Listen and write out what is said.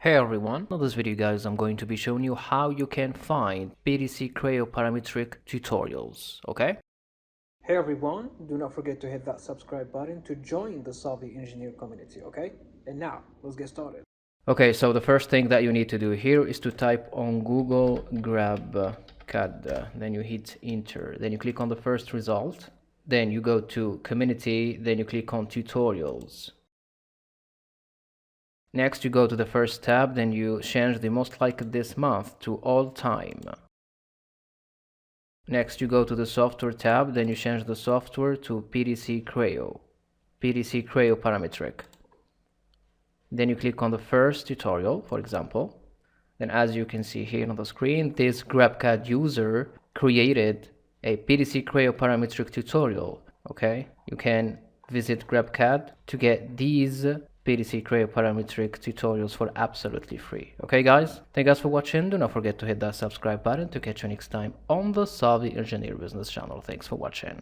Hey everyone, in this video guys I'm going to be showing you how you can find PTC Creo Parametric tutorials, okay? Hey everyone, do not forget to hit that subscribe button to join the Savvy Engineer community, okay? And now, let's get started. Okay, so the first thing that you need to do here is to type on Google GrabCAD, then you hit enter, then you click on the first result, then you go to community, then you click on tutorials. Next you go to the first tab, then you change the most liked this month to all time. Next you go to the software tab, then you change the software to PTC Creo Parametric. Then you click on the first tutorial, for example. Then as you can see here on the screen, this GrabCAD user created a PTC Creo Parametric tutorial, okay? You can visit GrabCAD to get these PTC Creo Parametric tutorials for absolutely free. Okay guys, thank you guys for watching. Do not forget to hit that subscribe button to catch you next time on the Savvy Engineer Business channel. Thanks for watching.